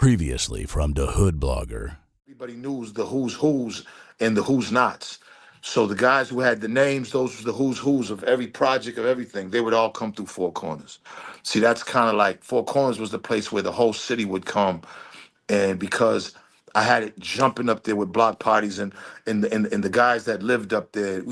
Previously from the Hood Blogger. Everybody knew the who's and the who's nots. So the guys who had the names, those were the who's of every project of everything. They would all come through Four Corners. See, that's kind of like Four Corners was the place where the whole city would come, and because I had it jumping up there with block parties and the guys that lived up there,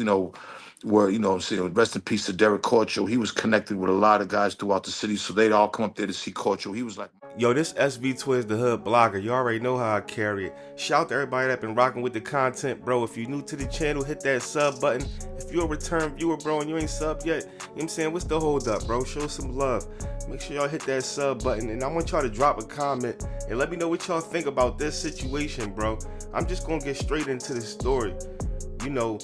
were rest in peace to Derek Corcho. He was connected with a lot of guys throughout the city, so they'd all come up there to see Corcho. He was like. Yo, this SB Twiz, the Hood Blogger. You already know how I carry it. Shout out to everybody that been rocking with the content, bro. If you're new to the channel, hit that sub button. If you're a return viewer, bro, and you ain't subbed yet, you know what I'm saying? What's the hold up, bro? Show some love. Make sure y'all hit that sub button. And I want y'all to drop a comment and let me know what y'all think about this situation, bro. I'm just going to get straight into the story. You know,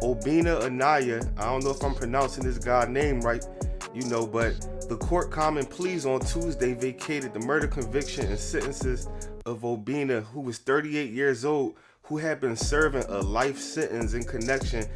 Obina Anaya, I don't know if I'm pronouncing this guy's name right, but the court common pleas on Tuesday vacated the murder conviction and sentences of Obina, who was 38 years old, who had been serving a life sentence in connection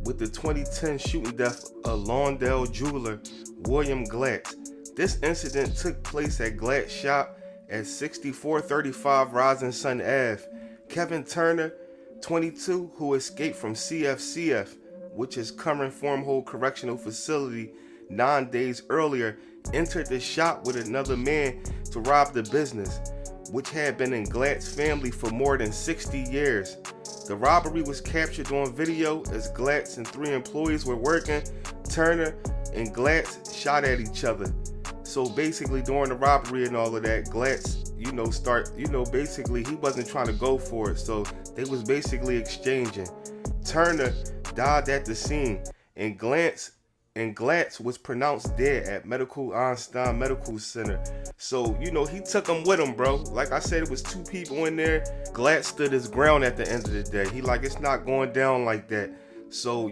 with the 2010 shooting death of Lawndale jeweler William Glatz. This incident took place at Glatz shop at 6435 Rising Sun Ave. Kevin Turner, 22, who escaped from CFCF, which is Current Formhold Correctional Facility, 9 days earlier, entered the shop with another man to rob the business, which had been in Glatz's family for more than 60 years. The robbery was captured on video as Glatz and 3 employees were working. Turner and Glatz shot at each other. So basically during the robbery and all of that, Glatz, basically he wasn't trying to go for it. So they was basically exchanging. Turner died at the scene, and Glatz was pronounced dead at Einstein Medical Center. So, he took him with him, bro. Like I said, it was 2 people in there. Glatz stood his ground at the end of the day. He like, it's not going down like that. So,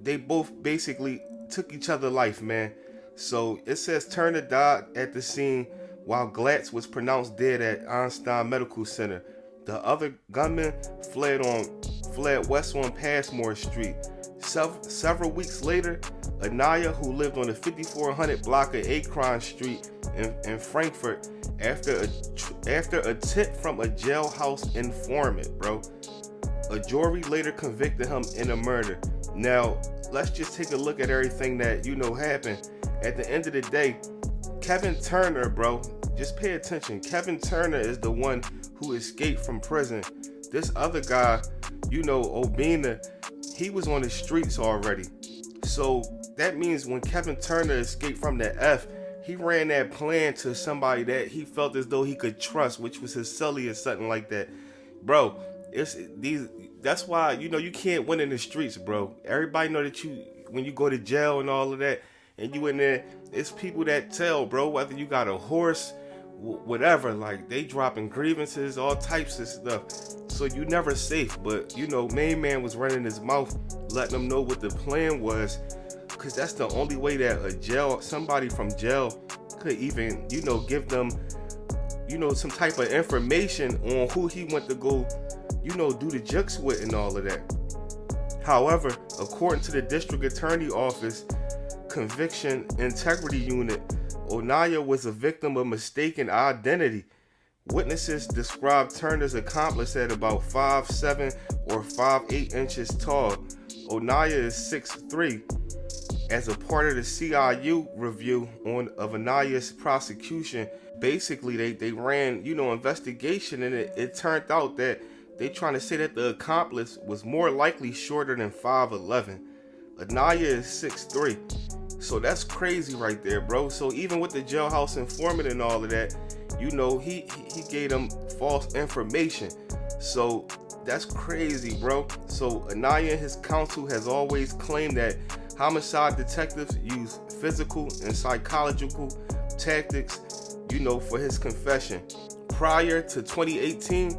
they both basically took each other life, man. So it says Turner died at the scene while Glatz was pronounced dead at Einstein Medical Center. The other gunman fled west on Passmore Street. Several weeks later, Anaya, who lived on the 5400 block of Akron Street in Frankfurt, after a tip from a jailhouse informant, bro. A jury later convicted him in a murder. Now, let's just take a look at everything that, happened. At the end of the day, Kevin Turner, bro, just pay attention. Kevin Turner is the one who escaped from prison. This other guy, Obina, he was on the streets already. So that means when Kevin Turner escaped from the F, he ran that plan to somebody that he felt as though he could trust, which was his celly or something like that. Bro, that's why, you can't win in the streets, bro. Everybody know that when you go to jail and all of that, and you in there, it's people that tell, bro, whether you got a horse, whatever, like they dropping grievances, all types of stuff. So you never safe. But main man was running his mouth, letting them know what the plan was, because that's the only way that somebody from jail could even, give them, some type of information on who he went to go, do the jukes with and all of that. However, according to the district attorney office conviction integrity unit, Anaya was a victim of mistaken identity. Witnesses described Turner's accomplice at about 5'7" or 5'8" inches tall. Anaya is 6'3". As a part of the CIU review of Anaya's prosecution, basically they ran, investigation, and it turned out that they trying to say that the accomplice was more likely shorter than 5'11". Anaya is 6'3". So that's crazy right there, bro. So even with the jailhouse informant and all of that, he gave them false information. So that's crazy, bro. So Anaya and his counsel has always claimed that homicide detectives use physical and psychological tactics, for his confession. Prior to 2018,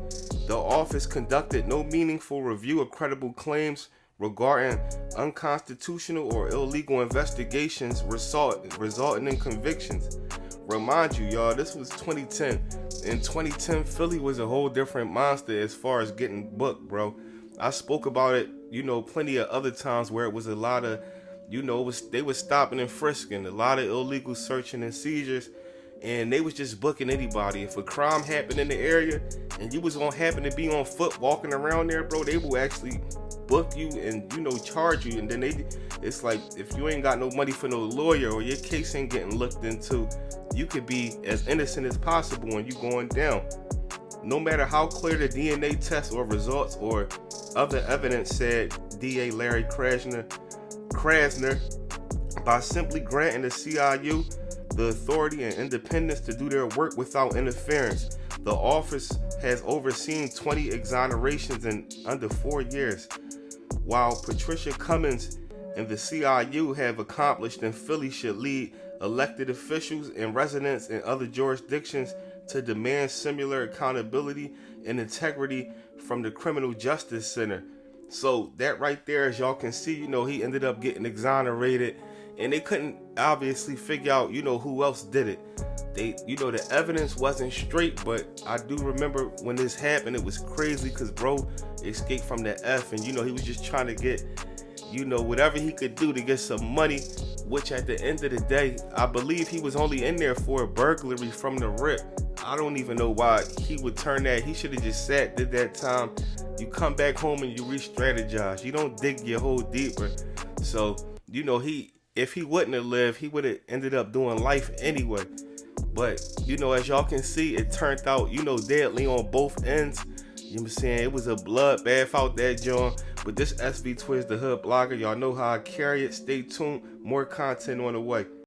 the office conducted no meaningful review of credible claims regarding unconstitutional or illegal investigations resulting in convictions. Remind you, y'all, this was 2010. In 2010, Philly was a whole different monster as far as getting booked, bro. I spoke about it, plenty of other times where it was a lot of, they was stopping and frisking, a lot of illegal searching and seizures, and they was just booking anybody. If a crime happened in the area and you was gonna happen to be on foot walking around there, bro, they will actually book you and, you know, charge you. And then it's like, if you ain't got no money for no lawyer or your case ain't getting looked into, you could be as innocent as possible when you going down. No matter how clear the DNA test or results or other evidence, said DA Larry Krasner, by simply granting the CIU the authority and independence to do their work without interference, the office has overseen 20 exonerations in under 4 years. While Patricia Cummins and the CIU have accomplished in Philly should lead elected officials and residents in other jurisdictions to demand similar accountability and integrity from the Criminal Justice Center. So that right there, as y'all can see, you know, he ended up getting exonerated, and they couldn't obviously figure out, you know, who else did it. They, you know, the evidence wasn't straight, but I do remember when this happened, it was crazy because bro escaped from the F, and, you know, he was just trying to get, you know, whatever he could do to get some money, which at the end of the day, I believe he was only in there for a burglary from the rip. I don't even know why he would turn that. He should have just sat, did that time. You come back home and you re-strategize. You don't dig your hole deeper. So, you know, if he wouldn't have lived, he would have ended up doing life anyway. But, you know, as y'all can see, it turned out, you know, deadly on both ends. You know what I'm saying? It was a bloodbath out there, John. But this SV Twiz, the Hood Blogger, y'all know how I carry it. Stay tuned. More content on the way.